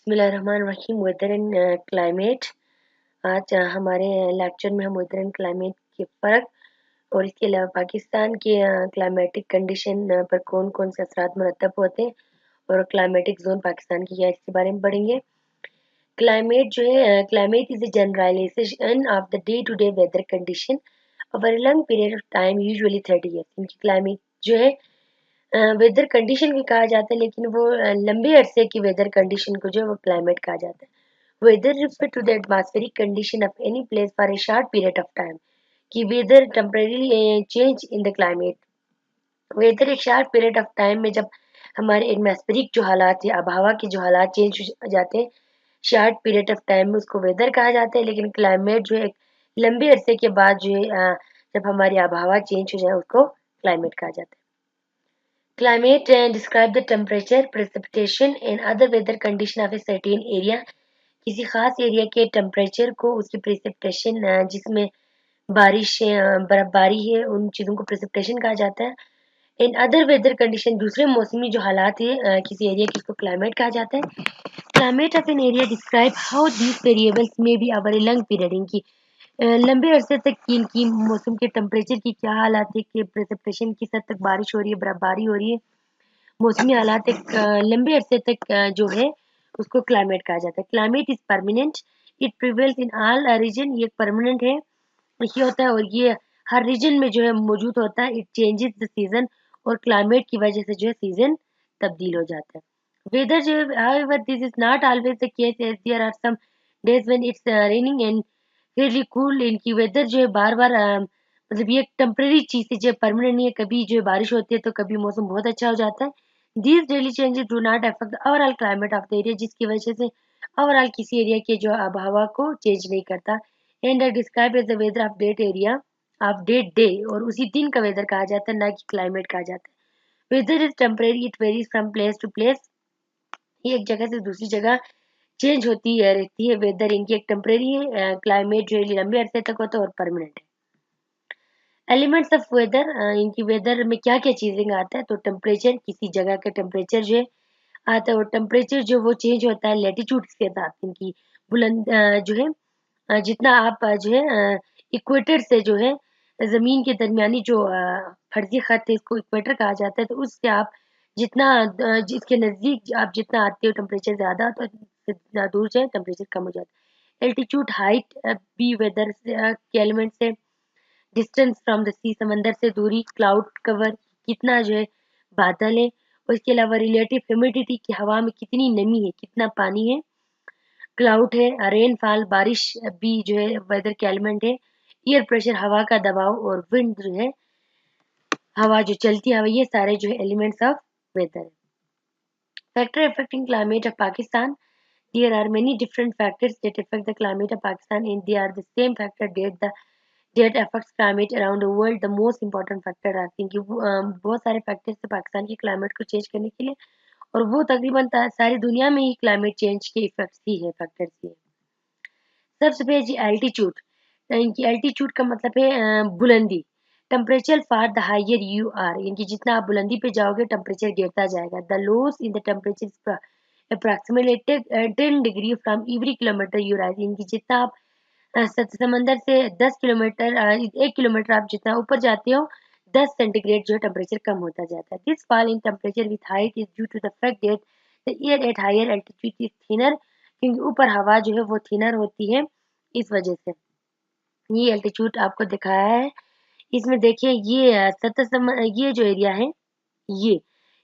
बिस्मिल्लाहिर्रहमानिर्रहीम। Weather and climate. आज हमारे लेक्चर में हम वेदर एंड क्लाइमेट के फ़र्क और इसके अलावा पाकिस्तान के क्लाइमेटिक कंडीशन पर कौन कौन से असरात मुरतब होते हैं और क्लाइमेटिक जोन पाकिस्तान की क्या है इसके बारे में पढ़ेंगे। क्लाइमेट जो है, climate is a generalization of the day to day weather condition over a long period of time, usually 30 years। इनकी क्लाइमेट जो है वेदर कंडीशन भी कहा जाता है, लेकिन वो लंबे अरसे की वेदर कंडीशन को जो है वो क्लाइमेट कहा जाता है। Weather refer to the atmospheric condition of any place for a short period of time. कि weather temporary change in the climate. Weather एक शॉर्ट पीरियड ऑफ टाइम में जब हमारे एटमॉस्फेरिक जो हालात है, अब हवा के जो हालात चेंज हो जाते हैं शॉर्ट पीरियड ऑफ टाइम में, उसको वेदर कहा जाता है। लेकिन क्लाइमेट जो है एक लंबे अरसे के बाद जो है जब हमारी आबहवा चेंज हो जाए उसको क्लाइमेट कहा जाता है। Climate describe the temperature, precipitation and other weather condition of a certain area। किसी खास एरिया के टेम्परेचर को, उसकी प्रेसिपिटेशन जिसमें बारिश बर्फबारी है, उन चीज़ों को प्रेसिपिटेशन कहा जाता है। इन अदर वेदर कंडीशन, दूसरे मौसमी जो हालात है किसी एरिया की, उसको क्लाइमेट कहा जाता है। Climate of an area describe how these variables may be over a long period. इनकी लंबे अरसे तक की इनकी मौसम के टेम्परेचर की क्या हालात है, कि प्रेसिपिटेशन किस हद तक बारिश हो रही है, बर्फबारी हो रही है, मौसमी हालात एक लंबे अरसे तक जो है उसको क्लाइमेट कहा जाता है। Climate is permanent, it prevails in all region. ये परमानेंट है, ये होता है और ये हर रीजन में जो है मौजूद होता है। इट चेंजेस द सीजन, और क्लाइमेट की वजह से जो है सीजन तब्दील हो जाता है। वेदर जो है, however this is not always the case, as there are some days when it's raining and really cool। इनकी वेदर जो है बार बार मतलब ये एक टेम्परेरी चीज है, जो परमानेंट नहीं है। कभी जो है बारिश होती है तो कभी मौसम बहुत अच्छा हो जाता है। These daily changes do not affect the overall climate of the area, जिसकी वजह से ओवरऑल किसी एरिया के जो आबहवा को चेंज नहीं करता। And describe as the weather of that area of that day, और उसी दिन का वेदर कहा जाता है, ना कि क्लाइमेट कहा जाता है। Weather is temporary, it varies from place to place. ये एक जगह से दूसरी जगह चेंज होती है रहती है। वेदर इनकी एक टेम्परेरी है, क्लाइमेट जो है लंबे अरसे तक होता है और परमानेंट है। एलिमेंट्स ऑफ वेदर, इनकी वेदर में क्या क्या चीजें आता है, तो टेम्परेचर, किसी जगह का टेम्परेचर जो है आता है, और टेम्परेचर जो वो चेंज होता है लैटिट्यूड के साथ। इनकी बुलंद जो है जितना आप जो है इक्वेटर से जो है जमीन के दरमियानी जो फर्जी खत है, इसको इक्वेटर कहा जाता है। तो उससे आप जितना जिसके नजदीक आप जितना आते हो टेम्परेचर ज्यादा, तो जितना दूर जाए टेम्परेचर कम हो जाता है। एल्टीट्यूड, हाइट भी वेदर के एलिमेंट से। डिस्टेंस फ्रॉम द सी, समंदर से दूरी। क्लाउड कवर, कितना जो है बादल है। और इसके अलावा रिलेटिव ह्यूमिडिटी, की हवा में कितनी नमी है, कितना पानी है। क्लाउड है, रेनफॉल, बारिश भी जो है वेदर के एलिमेंट है। एयर प्रेशर, हवा का दबाव, और विंड जो है हवा जो चलती है, ये सारे जो है एलिमेंट्स ऑफ वेदर है। Factor affecting climate of Pakistan. There are many different factors that affect the climate of Pakistan, and they are the same factor that affects climate around the world। The most important factor I think कि बहुत सारे factors है पाकिस्तान की climate को change करने के लिए, और वो तकरीबन सारी दुनिया में ही क्लाइमेट चेंज के इफेक्ट्स ही है, फैक्टर्स ही है। सबसे पहले जी एल्टीट्यूड। इनकी एल्टीट्यूड का मतलब है बुलंदी। Temperature for the higher you are, इनकी जितना आप बुलंदी पे जाओगे टेम्परेचर गिरता जाएगा। The loss in the temperature approximately 10 degree from every kilometre you rise. इनकी जितना आप समंदर से 10 किलोमीटर 1 किलोमीटर आप जितना ऊपर जाते हो, 10 सेंटीग्रेड जो है टेम्परेचर कम होता जाता है। This fall in temperature with height is due to the fact that the air at higher altitude is thinner. क्योंकि ऊपर हवा जो है वो थिनर होती है, इस वजह से। ये एल्टीट्यूड आपको दिखाया है, इसमें देखिए ये ये जो एरिया है, ये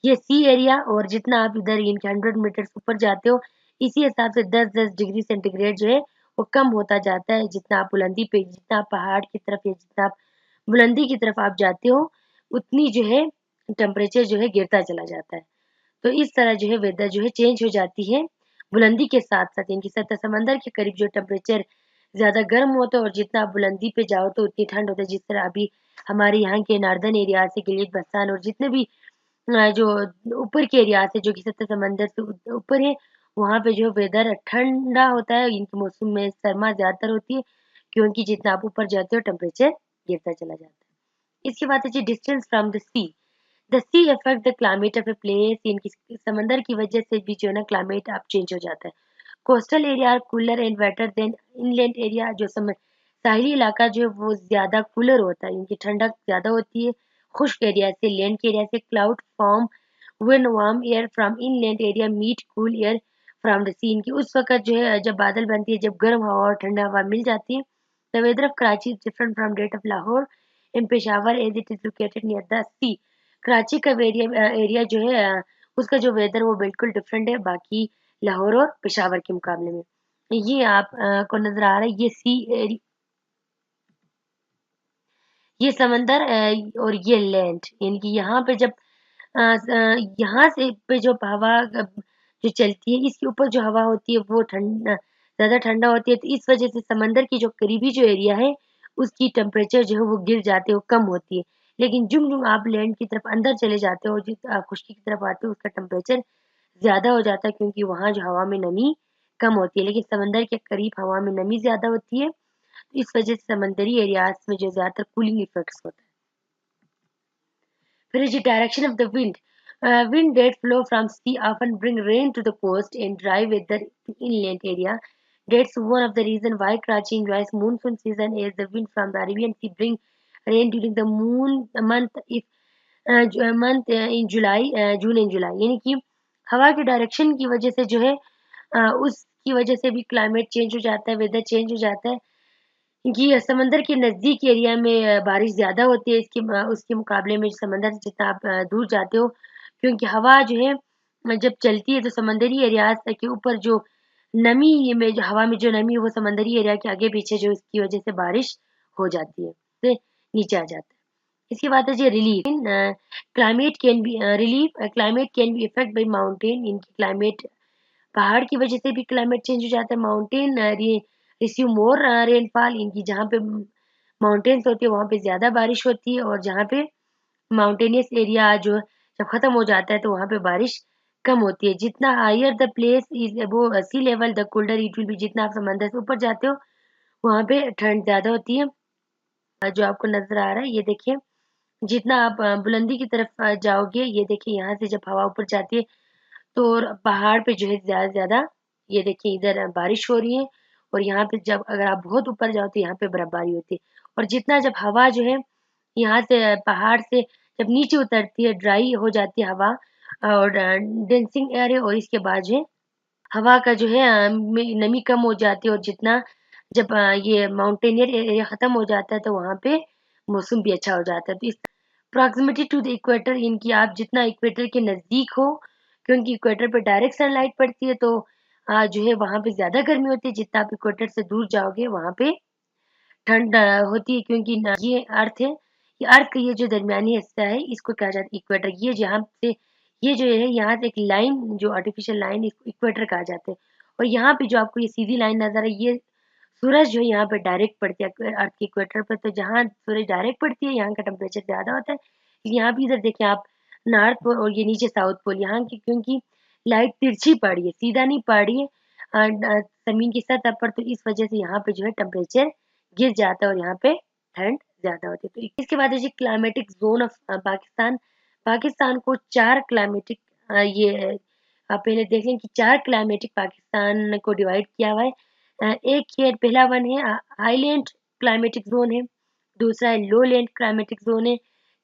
ये सी एरिया, और जितना आप इधर इनके 100 मीटर ऊपर जाते हो, इसी हिसाब से 10-10 डिग्री सेंटीग्रेड जो है वो कम होता जाता है। जितना आप बुलंदी पे, जितना आप पहाड़ की तरफ या जितना आप बुलंदी की तरफ आप जाते हो, उतनी जो है टेम्परेचर जो है गिरता चला जाता है। तो इस तरह जो है वेदर जो है चेंज हो जाती है बुलंदी के साथ साथ। इनकी सतह समंदर के करीब जो टेम्परेचर ज्यादा गर्म होता है, और जितना आप बुलंदी पे जाओ तो उतनी ठंड होता है। जिस तरह अभी हमारे यहाँ के नॉर्दर्न एरिया से गिलियत बस्तान और जितने भी जो ऊपर के एरिया से जो कि सतह समंदर से ऊपर है, वहाँ पे जो वेदर ठंडा होता है। इनके मौसम में सरमा ज्यादातर होती है, क्योंकि जितना आप ऊपर जाते हो टेम्परेचर गिरता चला जाता है। इसके बाद है जी distance from the sea. The sea affect the climate of a place, इनकी समंदर की वजह से भी जो है ना क्लाइमेट आप चेंज हो जाता है। Coastal area are cooler and wetter than inland area, जो साहिली इलाका जो है वो ज्यादा कूलर होता है, इनकी ठंडक ज्यादा होती है। खुश्क एरिया से, लैंड के एरिया से cloud form when warm air from inland area meet cool air from the sea, इनकी उस वक्त जो है जब बादल बनती है, जब गर्म हवा और ठंडा हवा मिल जाती है। The weather of Karachi is different from that of Lahore in Peshawar as it is located near the sea. Karachi का एरिया जो है उसका जो वेदर वो बिल्कुल डिफरेंट है बाकी लाहौर और पेशावर के मुकाबले में। ये आप को नजर आ रहा है, ये ये समंदर और ये लैंड, यानी कि यहाँ पे जब यहाँ से पे जो हवा जो चलती है, इसके ऊपर जो हवा होती है वो ज्यादा ठंडा होती है, तो इस वजह से समंदर की जो करीबी जो एरिया है उसकी टेम्परेचर जो है वो गिर जाते हो, कम होती है। लेकिन जुम जुम आप लैंड की तरफ अंदर चले जाते हो, जिस खुश्की की तरफ आते हो, उसका टेम्परेचर ज्यादा हो जाता है, क्योंकि वहाँ जो हवा में नमी कम होती है, लेकिन समंदर के करीब हवा में नमी ज्यादा होती है, तो इस वजह से समंदरी एरियाज में जो ज्यादातर कूलिंग इफेक्ट्स होता है। फिर is the direction of the wind. Wind that flow from sea often bring rain to the coast and dry weather to inland area. That's one of the reason why Karachi enjoys monsoon season, as the wind from the Arabian Sea bring rain during the moon month if month in July, June and July, यानी कि हवा के direction की वजह से जो है उसकी वजह से भी क्लाइमेट चेंज हो जाता है, वेदर चेंज हो जाता है। ये समंदर के नज़दीक एरिया में बारिश ज़्यादा होती है, उसके मुकाबले में समंदर से जितना आप दूर जाते हो, क्योंकि हवा जो है जब चलती है तो समंदरी एरियाज के ऊपर जो नमी में जो हवा में जो नमी है वो समंदरी एरिया के आगे पीछे जो इसकी वजह से बारिश हो जाती है, तो नीचे आ जाता है। इसके बाद है जी relief in climate can be relief climate can be effect by mountain, इनकी क्लाइमेट पहाड़ की वजह से भी क्लाइमेट चेंज हो जाता है। माउंटेन रिसीव मोर रेनफॉल, इनकी जहाँ पे माउंटेन्स होती है वहाँ पे ज्यादा बारिश होती है, और जहाँ पे माउंटेनियस एरिया जो जब खत्म हो जाता है तो वहाँ पे बारिश कम होती है। जितना higher the place is above sea level the colder it will be, जितना आप समंदर से ऊपर जाते हो वहाँ पे ठंड ज्यादा होती है। जो आपको नजर आ रहा है ये देखिए, जितना आप बुलंदी की तरफ जाओगे, ये देखिए यहाँ से जब हवा ऊपर जाती है तो पहाड़ पे जो है ज्यादा ज्यादा, ये देखिए इधर बारिश हो रही है, और यहाँ पे जब अगर आप बहुत ऊपर जाओ तो यहाँ पे बर्फबारी होती है। और जितना जब हवा जो है यहाँ से पहाड़ से जब नीचे उतरती है, ड्राई हो जाती है हवा और डेंसिंग एयर है, और इसके बाद जो है हवा का जो है नमी कम हो जाती है, और जितना जब ये माउंटेनियर एरिया खत्म हो जाता है तो वहाँ पे मौसम भी अच्छा हो जाता है। तो इस प्रॉक्सिमिटी टू द इक्वेटर, इनकी आप जितना इक्वेटर के नजदीक हो, क्योंकि इक्वेटर पे डायरेक्ट सनलाइट पड़ती है, तो जो है वहां पे ज्यादा गर्मी होती है। जितना आप इक्वेटर से दूर जाओगे वहां पे ठंड होती है, क्योंकि ये अर्थ है, ये अर्थ का ये जो दरमियानी हिस्सा है इसको कहा जाता है इक्वेटर। ये जहाँ से ये जो है यहाँ से एक लाइन जो आर्टिफिशियल लाइन इसको इक्वेटर कहा जाता है। और यहाँ पे जो आपको ये सीधी लाइन नजर है, ये सूरज जो है यहाँ पे डायरेक्ट पड़ती है अर्थ के इक्वेटर पर, तो जहाँ सूरज डायरेक्ट पड़ती है यहाँ का टेम्परेचर ज्यादा होता है। यहाँ भी इधर देखिए आप, नॉर्थ पोल और ये नीचे साउथ पोल, यहाँ की क्योंकि लाइट तिरछी पड़ रही है, सीधा नहीं पड़ रही है जमीन की सतह पर, तो इस वजह से यहाँ पे जो है टेम्परेचर गिर जाता है और यहाँ पे ठंड ज्यादा होती है। तो इसके बाद है जी climatic zone of Pakistan. Pakistan को चार क्लाइमेटिक ये आप पहले देख लें कि चार क्लाइमेटिक पाकिस्तान को डिवाइड किया हुआ है। एक ये पहला वन है हाईलैंड क्लाइमेटिक जोन है, दूसरा है लो लैंड क्लाइमेटिक जोन है,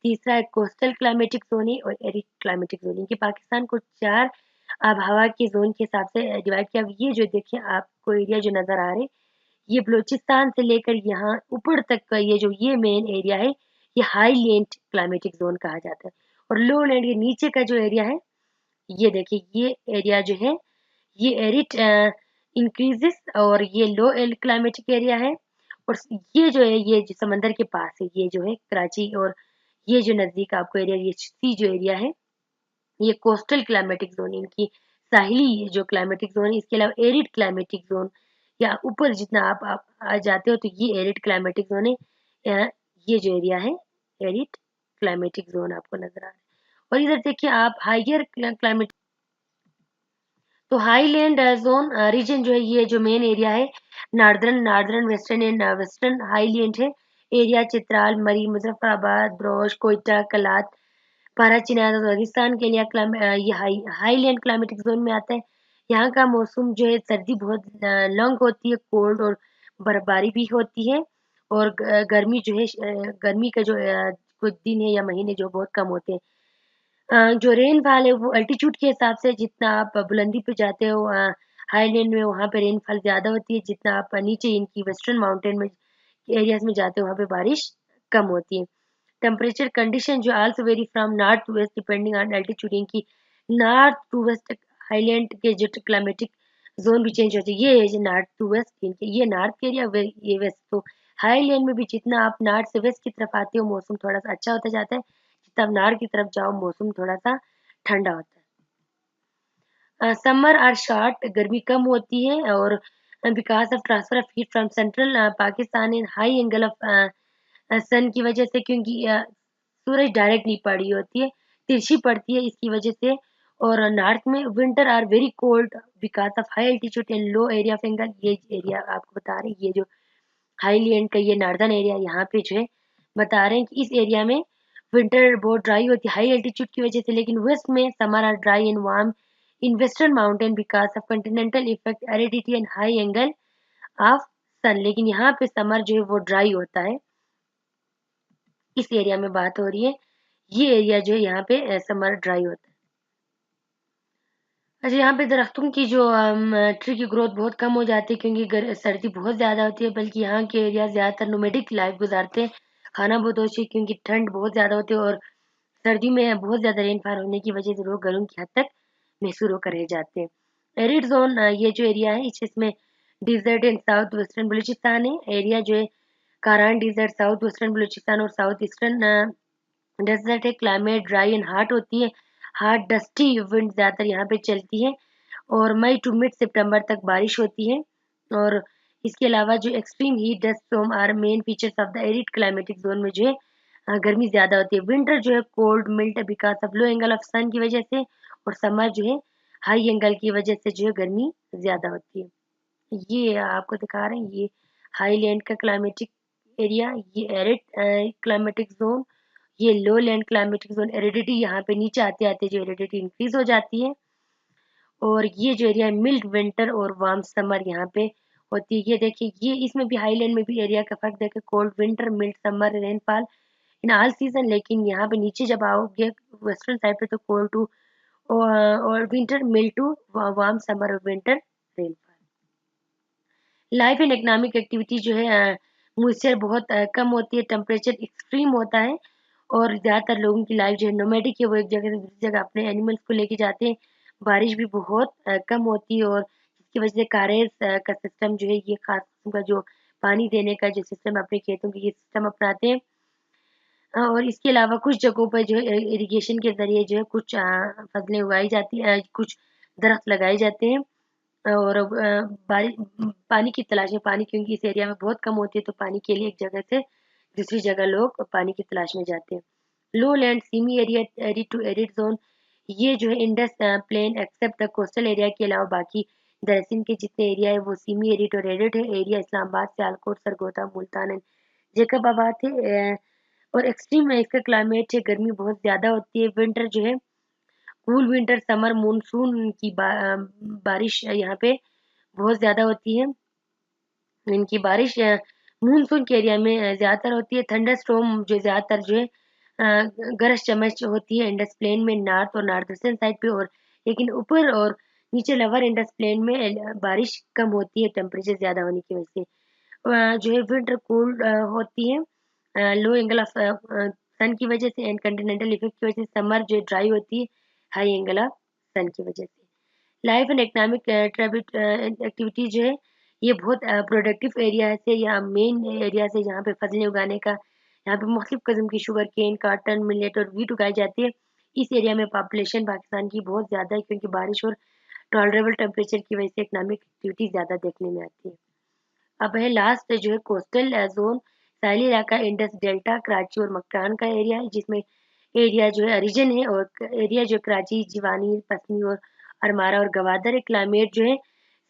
तीसरा है कोस्टल क्लाइमेटिक जोन है, और एरिड क्लाइमेटिक जोन है। इनके पाकिस्तान को चार आबहवा के जोन के हिसाब से डिवाइड किया। ये जो देखिए आपको एरिया जो नजर आ रहे, ये बलूचिस्तान से लेकर यहाँ ऊपर तक का ये जो ये मेन एरिया है, ये हाई लैंड क्लाइमेटिक जोन कहा जाता है। और लो लैंड के नीचे का जो एरिया है, ये देखिए ये एरिया जो है ये एरिड इंक्रीजेस, और ये लो एल क्लाइमेटिक एरिया है। और ये जो है ये जो समंदर के पास है, ये जो है कराची, और ये जो नजदीक आपको एरिया, ये सी जो एरिया है ये कोस्टल क्लाइमेटिक जोन, इनकी साहिली जो क्लाइमेटिक जोन है। इसके अलावा एरिड क्लाइमेटिक जोन, या ऊपर जितना आप आ जाते हो तो ये एरिड क्लाइमेटिक जोन है। ये जो एरिया है एरिड क्लाइमेटिक जोन आपको नजर आ रहा है। और इधर देखिए आप हाइयर क्लाइमेट, तो हाईलैंड जोन रीजन जो है ये जो मेन एरिया है northern western and western highland है एरिया, चित्राल, मरी, मुजफ्फराबाद, ब्रोश, कोयटा, कलात, पारा चिनार राजस्थान के लिए ये हाईलैंड क्लाइमेटिक जोन में आता है। यहाँ का मौसम जो है सर्दी बहुत लॉन्ग होती है, कोल्ड और बर्फबारी भी होती है, और गर्मी जो है गर्मी का जो कुछ दिन है या महीने जो बहुत कम होते हैं। जो रेनफॉल है वो अल्टीट्यूड के हिसाब से, जितना आप बुलंदी पे जाते हो हाईलैंड में, वहाँ पे रेनफॉल ज़्यादा होती है। जितना आप नीचे इनकी वेस्टर्न माउंटेन में एरियाज में जाते हो, वहाँ पे बारिश कम होती है। टेम्परेचर कंडीशन जो also vary from north to west depending on altitude. इनकी नॉर्थ टू वेस्ट हाईलैंड के जो क्लाइमेटिक जोन भी चेंज होते हैं। ये है जो नॉर्थ टू वेस्ट, इनके ये नॉर्थ के एरिया, ये वेस्ट। तो हाईलैंड में भी जितना आप नॉर्थ से वेस्ट की तरफ आते हो, मौसम थोड़ा सा अच्छा होता जाता है। जितना आप नॉर्थ की तरफ जाओ, मौसम थोड़ा सा ठंडा होता है। समर आर शॉर्ट, गर्मी कम होती है, और because of transfer of heat from central Pakistan in high angle of sun की वजह से, क्योंकि सूरज डायरेक्ट नहीं पड़ी होती है, तिरछी पड़ती है, इसकी वजह से। और नॉर्थ में winter are very cold because of high altitude and low area of angle. ये एरिया आपको बता रहे हैं, ये जो हाईलैंड का ये नॉर्दर्न एरिया यहाँ पे जो है बता रहे हैं कि इस एरिया में विंटर बहुत ड्राई होती है हाई एल्टीट्यूड की वजह से, लेकिन वेस्ट में summer are dry and warm in western mountain because of continental effect, aridity and high angle of sun. लेकिन यहाँ पे समर जो है वो ड्राई होता है, इस एरिया में बात हो रही है। ये एरिया जो है यहाँ पे समर ड्राई होता है। अच्छा, यहाँ पे दरख्तों की जो ट्री की ग्रोथ बहुत कम हो जाती है, क्योंकि सर्दी बहुत ज़्यादा होती है। बल्कि यहाँ के एरिया ज़्यादातर नोमैडिक लाइफ गुजारते हैं, खाना बदोश है, क्योंकि ठंड बहुत ज़्यादा होती है, और सर्दी में बहुत ज़्यादा रेनफॉल होने की वजह से लोग गर्म की हद तक महसूर होकर रह जाते हैं। एरिड जोन ये जो एरिया है, इसमें desert and south western Balochistan है। एरिया जो है Kharan desert, south western Balochistan और साउथ ईस्टर्न डेजर्ट है। क्लाइमेट ड्राई एंड हॉट होती है, हॉट डस्टी विंड ज़्यादातर यहाँ पे चलती है, और मई टू मिड सितंबर तक बारिश होती है। और इसके अलावा जो extreme heat dust storm are main features of the arid climatic zone में जो है गर्मी ज़्यादा होती है। विंटर जो है cold mild because of low angle of sun की वजह से, और समर जो है हाई एंगल की वजह से जो है गर्मी ज़्यादा होती है। ये आपको दिखा रहे हैं, ये हाईलैंड का क्लाइमेटिक एरिया, ये एरिड क्लाइमेटिक जोन, ये लो लैंड क्लाइमेटिक जोन। एरिडिटी यहाँ पे नीचे आते आते जो एरिडिटी इंक्रीज हो जाती है, और ये जो एरिया मिल्ड विंटर और वार्म समर यहाँ पे होती है। ये देखिए, ये इसमें भी हाईलैंड में भी एरिया का फर्क देखे, cold winter mild summer rainfall in all season. लेकिन यहाँ पे नीचे जब आओगे वेस्टर्न साइड पे, तो कोल्ड टू और winter mild to warm summer और winter rainfall. Life and economic activity जो है मॉइस्चर बहुत कम होती है, टेम्परेचर एक्सट्रीम होता है, और ज़्यादातर लोगों की लाइफ जो है नोमैडिक है, वो एक जगह से दूसरी जगह अपने एनिमल्स को लेके जाते हैं। बारिश भी बहुत कम होती है, और इसकी वजह से कारेज का सिस्टम जो है, ये खास किस्म का जो पानी देने का जो सिस्टम अपने खेतों के, ये सिस्टम अपनाते हैं। और इसके अलावा कुछ जगहों पर जो है इरिगेशन के ज़रिए जो है कुछ फसलें उगाई जाती हैं, कुछ दरख्त लगाए जाते हैं। और पानी की तलाश में, पानी क्योंकि इस एरिया में बहुत कम होती है, तो पानी के लिए एक जगह से दूसरी जगह लोग पानी की तलाश में जाते हैं। Low land semi area, arid to arid zone, ये जो है Indus plain except the coastal area के अलावा बाकी दरअसल के जितने एरिया है वो सीमी एरिड और एरिड है। एरिया इस्लामाबाद, सियालकोट, सरगोदा, मुल्तान एंड जैकबाबाद है। और एक्सट्रीम है इसका क्लाइमेट है, गर्मी बहुत ज़्यादा होती है। विंटर जो है कूल विंटर, समर मानसून की बारिश यहाँ पे बहुत ज़्यादा होती है। इनकी बारिश मानसून के एरिया में ज़्यादातर होती है। थंडर स्टॉर्म जो ज़्यादातर जो है गरज चमक होती है इंडस प्लेन में, नॉर्थ और नॉर्थ ईस्टर्न साइड पे। और लेकिन ऊपर और नीचे लोअर इंडस प्लेन में बारिश कम होती है, टेम्परेचर ज़्यादा होने की वजह से। जो है विंटर कोल्ड होती है, लो एंगल ऑफ सन की वजह से, एंड कंटिनेंटल इफेक्ट की वजह से। समर जो ड्राई होती है हाई एंगल ऑफ सन की वजह से। लाइफ एंड इकोनॉमिक एक्टिविटी जो है, ये बहुत प्रोडक्टिव एरिया से या मेन एरिया से, जहाँ पे फसलें उगाने का, यहाँ पे मुख्तलिफ किस्म की शुगर केन, काटन, मिलेट और वीट उगाई जाती है। इस एरिया में पॉपुलेशन पाकिस्तान की बहुत ज़्यादा है, क्योंकि बारिश और टॉलरेबल टेम्परेचर की वजह से इकोनॉमिक एक्टिविटी ज़्यादा देखने में आती है। अब है लास्ट जो है कोस्टल जोन, साहिली इलाका, इंडस डेल्टा, कराची और मक्रान का एरिया है, जिसमें एरिया जो है रीजन है, और एरिया जो कराची, जिवानी, पसनी और अरमारा और गवादर है। क्लाइमेट जो है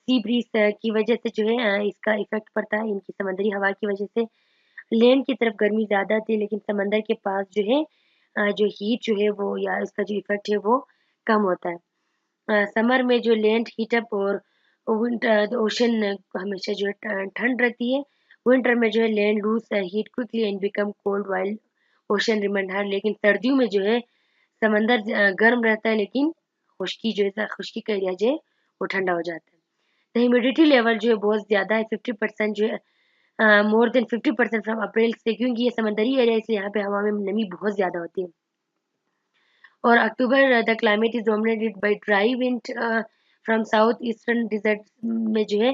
सी ब्रीज की वजह से जो है इसका इफेक्ट पड़ता है, इनकी समंदरी हवा की वजह से। लैंड की तरफ गर्मी ज़्यादा थी, लेकिन समंदर के पास जो है जो हीट जो है वो या इसका जो इफ़ेक्ट है वो कम होता है। समर में जो लैंड हीट अप और विंटर ओशन हमेशा जो है ठंड रहती है। विंटर में जो है land lose heat quickly and become cold while ocean remain hot. लेकिन सर्दियों में जो है समंदर गर्म रहता है, लेकिन खुश्की जो है खुश्की का एरिया जो है वो ठंडा हो जाता है। तो ह्यूमिडिटी लेवल जो है बहुत ज़्यादा है, 50% जो है मोर देन 50% फ्रॉम अप्रैल से, क्योंकि ये समंदरी एरिया है इसलिए यहाँ पे हवा में नमी बहुत ज़्यादा होती है। और October the climate is dominated by dry wind from south eastern desert में जो है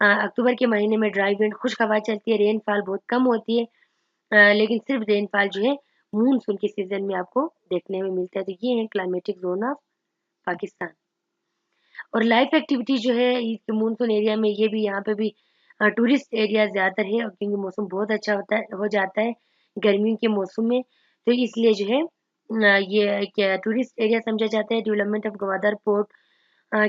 अक्टूबर के महीने में ड्राई विंड खुश्क हवा चलती है, रेनफॉल बहुत कम होती है। लेकिन सिर्फ रेनफॉल जो है मानसून के सीजन में आपको देखने में मिलता है। तो ये है क्लाइमेटिक जोन ऑफ पाकिस्तान। और लाइफ एक्टिविटी जो है इस मानसून एरिया में, ये भी यहाँ पे भी टूरिस्ट एरिया ज़्यादातर है, और क्योंकि मौसम बहुत अच्छा होता है हो जाता है गर्मियों के मौसम में, तो इसलिए जो है ये क्या टूरिस्ट एरिया समझा जाता है। डेवलपमेंट ऑफ गवादर पोर्ट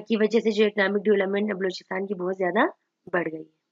की वजह से जो इकोनॉमिक डेवलपमेंट बलूचिस्तान की बहुत ज़्यादा बढ़ गई है।